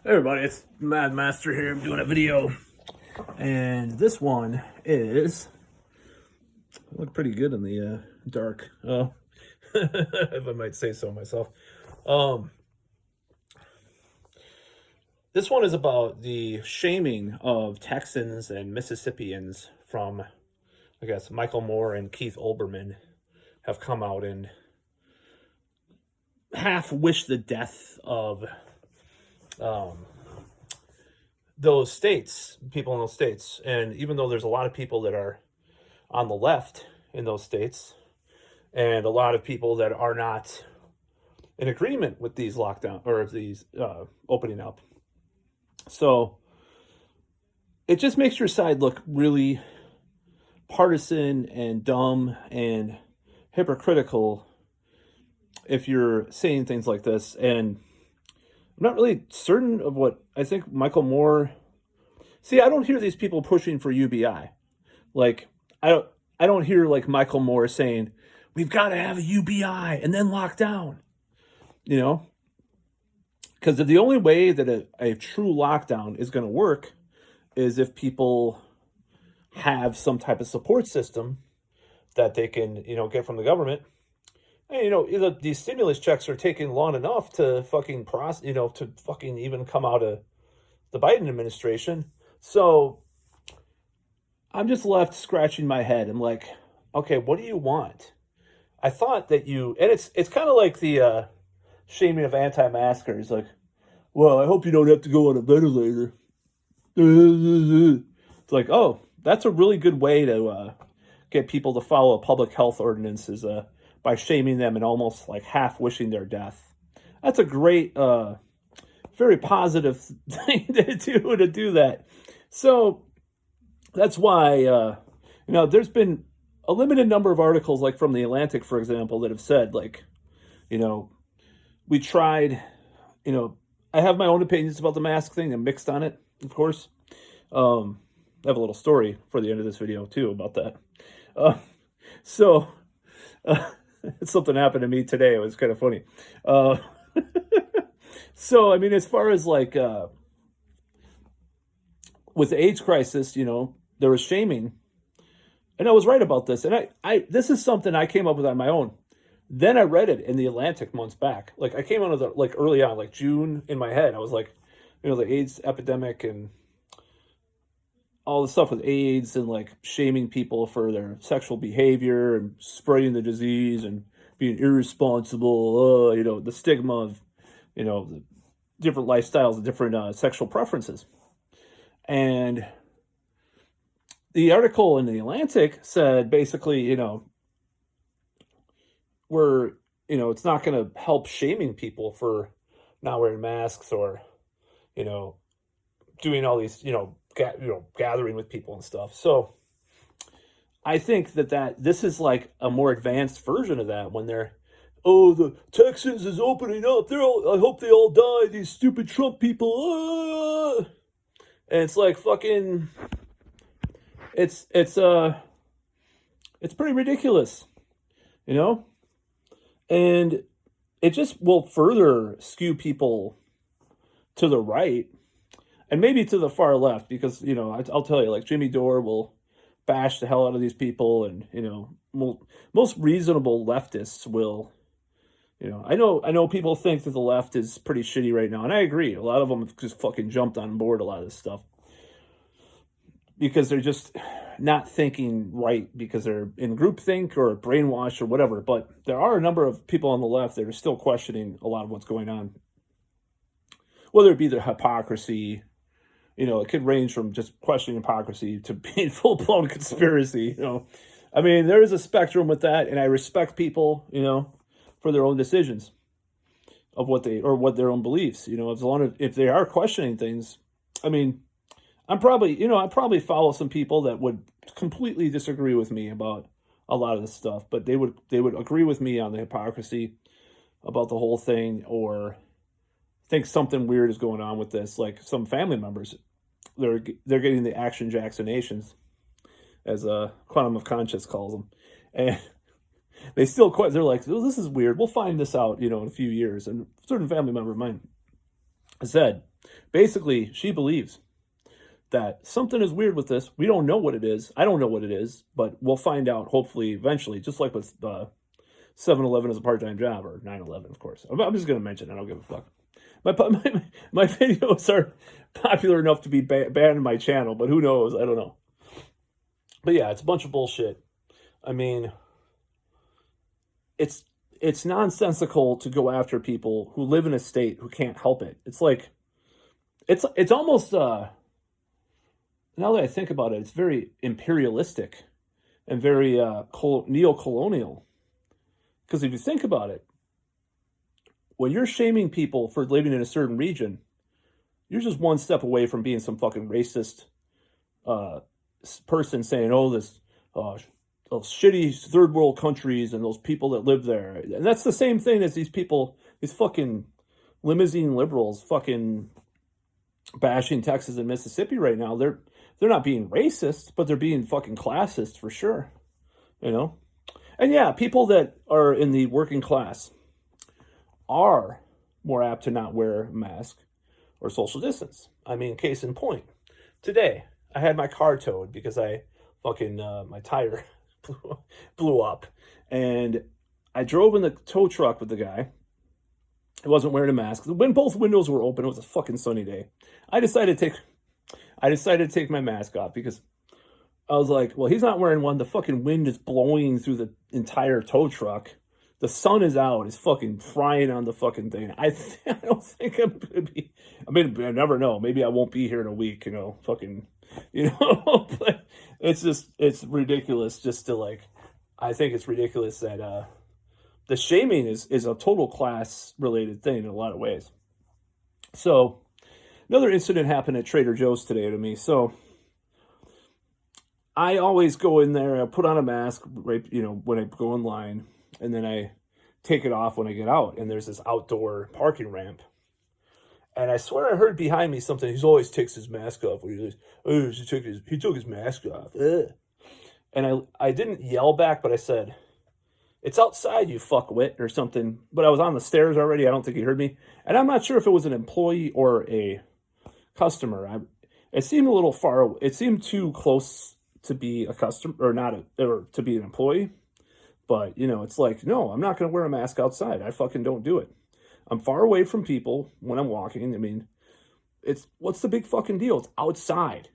Hey everybody, it's Mad Master here. I'm doing a video, and this one is look pretty good in the dark. If I might say so myself. Um, this one is about the shaming of Texans and Mississippians from, I guess, Michael Moore and Keith Olbermann have come out and half wish the death of those states, people in those states. And even though there's a lot of people that are on the left in those states, and a lot of people that are not in agreement with these lockdown or these opening up. So it just makes your side look really partisan and dumb and hypocritical if you're saying things like this. And I'm not really certain of what I think Michael Moore. See, I don't hear these people pushing for UBI. Like I don't hear like Michael Moore saying we've got to have a UBI and then lock down. You know, because the only way that a true lockdown is going to work is if people have some type of support system that they can, get from the government. And, these stimulus checks are taking long enough to fucking to fucking even come out of the Biden administration. So I'm just left scratching my head. I'm like, okay, what do you want? I thought that and it's kind of like the shaming of anti-maskers. Like, well, I hope you don't have to go on a ventilator. It's like, oh, that's a really good way to get people to follow public health ordinances by shaming them and almost like half wishing their death. That's a great, very positive thing to do that. So that's why, there's been a limited number of articles, like from The Atlantic, for example, that have said, like, we tried, I have my own opinions about the mask thing. I'm mixed on it, of course. I have a little story for the end of this video, too, about that. So, something happened to me today. It was kind of funny. So, I mean, as far as like with the AIDS crisis, there was shaming. And I was right about this. And I this is something I came up with on my own. Then I read it in The Atlantic months back. Like I came out of the, like early on, like June in my head. I was like, the AIDS epidemic and all the stuff with AIDS and like shaming people for their sexual behavior and spreading the disease and being irresponsible, the stigma of, the different lifestyles, the different sexual preferences. And the article in The Atlantic said basically, it's not going to help shaming people for not wearing masks or, doing all these, gathering with people and stuff. So I think that this is like a more advanced version of that when they're, oh, the Texans is opening up. I hope they all die. These stupid Trump people. Ah! And it's like fucking, it's pretty ridiculous, and it just will further skew people to the right and maybe to the far left because, I'll tell you, like Jimmy Dore will bash the hell out of these people. And, most reasonable leftists will, I know people think that the left is pretty shitty right now. And I agree. A lot of them have just fucking jumped on board a lot of this stuff because they're just not thinking right because they're in groupthink or brainwash or whatever. But there are a number of people on the left that are still questioning a lot of what's going on. Whether it be the hypocrisy, it could range from just questioning hypocrisy to being full-blown conspiracy, I mean, there is a spectrum with that, and I respect people, for their own decisions of what their own beliefs, as long as if they are questioning things. I mean, I probably follow some people that would completely disagree with me about a lot of this stuff, but they would agree with me on the hypocrisy about the whole thing, or think something weird is going on with this. Like some family members, they're getting the action vaccinations, as Quantum of Conscience calls them, and they still they're like, oh, this is weird. We'll find this out, in a few years. And a certain family member of mine said, Basically, she believes that something is weird with this. We don't know what it is. I don't know what it is, but we'll find out hopefully eventually, just like with 7-Eleven as a part-time job, or 9/11, of course. I'm just going to mention it. I don't give a fuck. My videos are popular enough to be banned on my channel, but who knows? I don't know. But yeah, it's a bunch of bullshit. I mean, it's nonsensical to go after people who live in a state who can't help it. It's like it's almost now that I think about it, it's very imperialistic and very neo-colonial. Because if you think about it, when you're shaming people for living in a certain region, you're just one step away from being some fucking racist person saying, "Oh, those shitty third world countries and those people that live there." And that's the same thing as these people, these fucking limousine liberals, fucking bashing Texas and Mississippi right now. They're not being racist, but they're being fucking classist for sure. You know? And yeah, people that are in the working class are more apt to not wear a mask or social distance. I mean, case in point, today I had my car towed because I fucking my tire blew up, and I drove in the tow truck with the guy. I wasn't wearing a mask. When both windows were open, it was a fucking sunny day. I decided to take my mask off because I was like, well, he's not wearing one. The fucking wind is blowing through the entire tow truck. The sun is out. It's fucking frying on the fucking thing. I don't think I'm going to be... I mean, I never know. Maybe I won't be here in a week, fucking... But it's ridiculous just to, like... I think it's ridiculous that the shaming is a total class-related thing in a lot of ways. So, another incident happened at Trader Joe's today to me. So... I always go in there, I put on a mask, right, when I go in line, and then I take it off when I get out, and there's this outdoor parking ramp. And I swear I heard behind me something, he always takes his mask off. He took his mask off. Ugh. And I didn't yell back, but I said, "It's outside, you fuckwit," or something. But I was on the stairs already, I don't think he heard me. And I'm not sure if it was an employee or a customer. It seemed a little far away. It seemed too close to be a customer or to be an employee. But, it's like, no, I'm not going to wear a mask outside. I fucking don't do it. I'm far away from people when I'm walking. I mean, what's the big fucking deal? It's outside.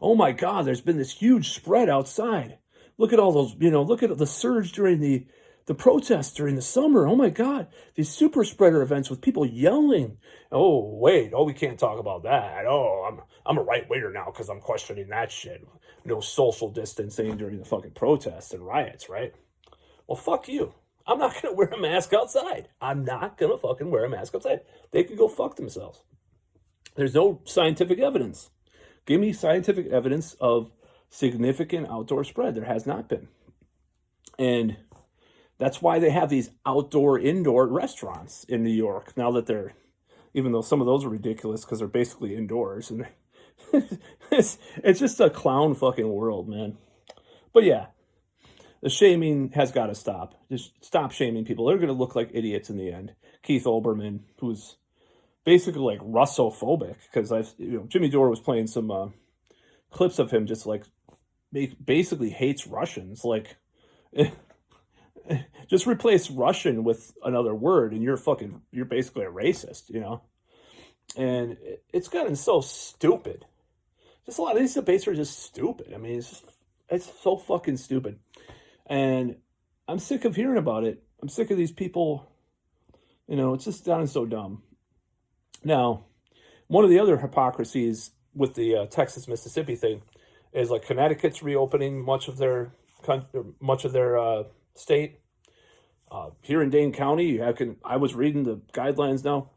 Oh my God, there's been this huge spread outside. Look at all those, look at the surge during the protests during the summer. Oh my God, these super spreader events with people yelling. Oh, wait, we can't talk about that. Oh, I'm a right-winger now because I'm questioning that shit. No social distancing during the fucking protests and riots, right? Well, fuck you. I'm not going to wear a mask outside. I'm not going to fucking wear a mask outside. They can go fuck themselves. There's no scientific evidence. Give me scientific evidence of significant outdoor spread. There has not been. And that's why they have these indoor restaurants in New York. Now that even though some of those are ridiculous because they're basically indoors. And it's just a clown fucking world, man. But yeah, the shaming has got to stop. Just stop shaming people. They're going to look like idiots in the end. Keith Olbermann, who's basically like Russophobic, because Jimmy Dore was playing some clips of him just like basically hates Russians. Like, just replace Russian with another word and you're basically a racist, And it's gotten so stupid. Just a lot of these debates are just stupid. I mean, it's so fucking stupid. And I'm sick of hearing about it. I'm sick of these people. It's just gotten so dumb. Now, one of the other hypocrisies with the Texas, Mississippi thing is like Connecticut's reopening much of their state. Here in Dane County, I was reading the guidelines now.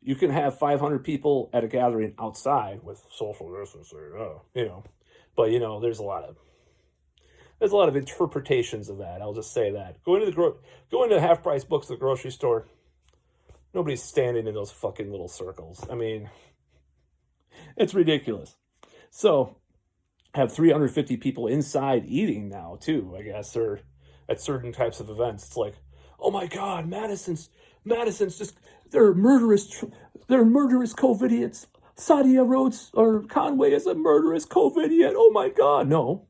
You can have 500 people at a gathering outside with social distancing, But there's a lot of interpretations of that. I'll just say that going to half price books at the grocery store. Nobody's standing in those fucking little circles. I mean, it's ridiculous. So, have 350 people inside eating now too, I guess, or at certain types of events. It's like, oh my God, Madison's Madison's just, they're murderous COVIDiots. Sadia Rhodes or Conway is a murderous COVIDiot. Oh my God, no.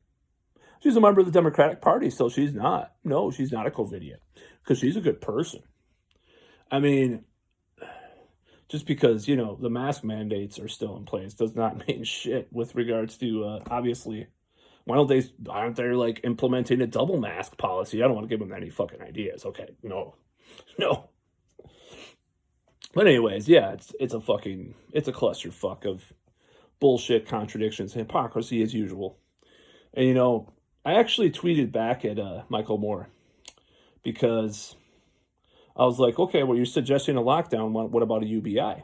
She's a member of the Democratic Party, so she's not. No, she's not a COVIDiot because she's a good person. I mean, just because, the mask mandates are still in place does not mean shit with regards to, obviously, aren't they like implementing a double mask policy? I don't want to give them any fucking ideas. Okay, no. But anyways, yeah, it's a clusterfuck of bullshit, contradictions, hypocrisy as usual. And I actually tweeted back at Michael Moore because I was like, okay, well, you're suggesting a lockdown. What about a UBI?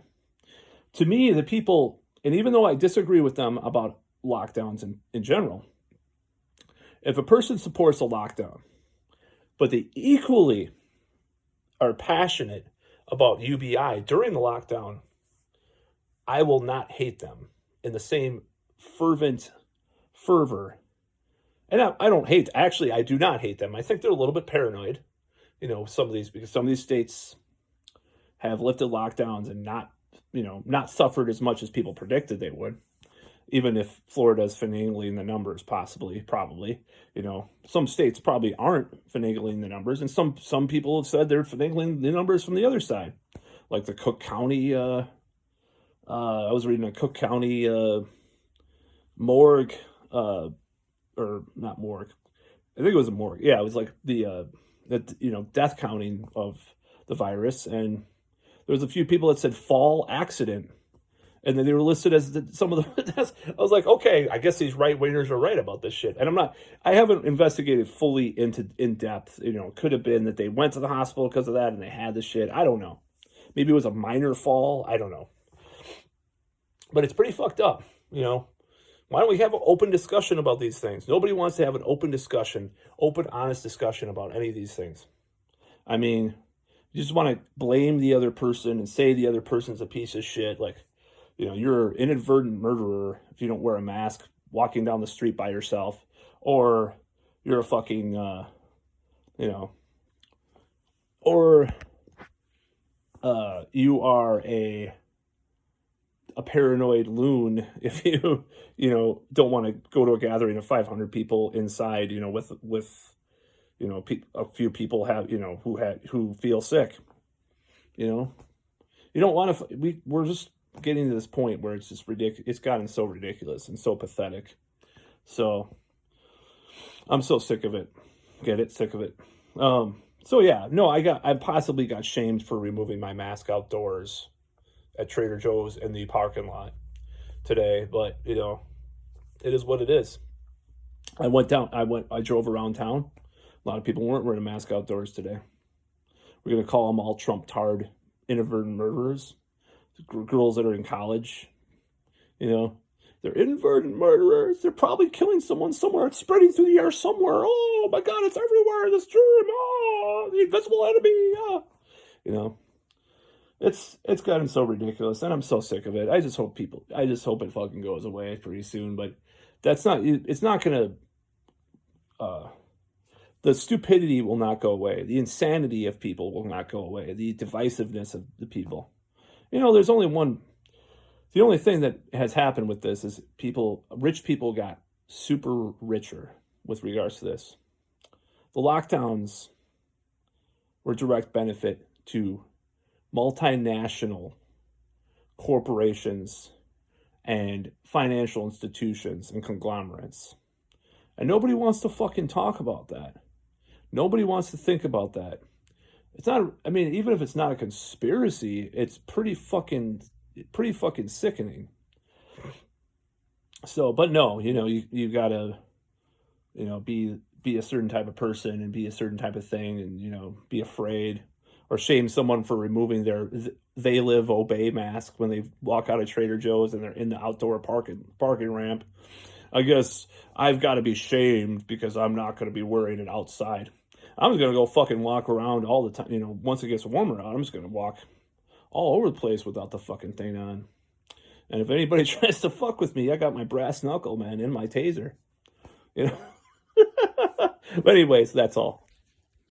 To me, the people, and even though I disagree with them about lockdowns in general, if a person supports a lockdown, but they equally are passionate about UBI during the lockdown, I will not hate them in the same fervent fervor. And I don't hate, actually, I do not hate them. I think they're a little bit paranoid, because some of these states have lifted lockdowns and not suffered as much as people predicted they would. Even if Florida's finagling the numbers, probably, some states probably aren't finagling the numbers, and some people have said they're finagling the numbers from the other side, like the Cook County. I was reading a Cook County morgue, or not morgue. I think it was a morgue. Yeah, it was like the death counting of the virus, and there was a few people that said fall accident. And then they were listed as some of the deaths. I was like, okay, I guess these right-wingers are right about this shit. And I haven't investigated fully in depth. Could have been that they went to the hospital because of that and they had the shit. I don't know. Maybe it was a minor fall. I don't know. But it's pretty fucked up, Why don't we have an open discussion about these things? Nobody wants to have an open discussion, honest discussion about any of these things. I mean, you just want to blame the other person and say the other person's a piece of shit, like, you're an inadvertent murderer if you don't wear a mask walking down the street by yourself, or you're a fucking, or you are a paranoid loon if you, don't want to go to a gathering of 500 people inside, with a few people who feel sick, You don't want to. We're just getting to this point where it's just ridiculous. It's gotten so ridiculous and so pathetic. So I'm so sick of it. Get it? Sick of it. So yeah, no, I possibly got shamed for removing my mask outdoors at Trader Joe's in the parking lot today, but it is what it is. I drove around town. A lot of people weren't wearing a mask outdoors today. We're going to call them all Trump-tard inadvertent murderers. Girls that are in college, they're inadvertent murderers. They're probably killing someone somewhere. It's spreading through the air somewhere. Oh my God, it's everywhere. This germ. Oh, the invisible enemy. It's gotten so ridiculous, and I'm so sick of it. I just hope it fucking goes away pretty soon. But it's not gonna. The stupidity will not go away. The insanity of people will not go away. The divisiveness of the people. There's only one. The only thing that has happened with this is rich people got super richer with regards to this. The lockdowns were direct benefit to multinational corporations and financial institutions and conglomerates. And nobody wants to fucking talk about that. Nobody wants to think about that. It's not, even if it's not a conspiracy, it's pretty fucking sickening. So, but no, you gotta, be a certain type of person and be a certain type of thing and, be afraid or shame someone for removing their they live obey mask when they walk out of Trader Joe's and they're in the outdoor parking ramp. I guess I've got to be shamed because I'm not going to be wearing it outside. I'm just going to go fucking walk around all the time. Once it gets warmer out, I'm just going to walk all over the place without the fucking thing on. And if anybody tries to fuck with me, I got my brass knuckle, man, and my taser. But anyways, that's all.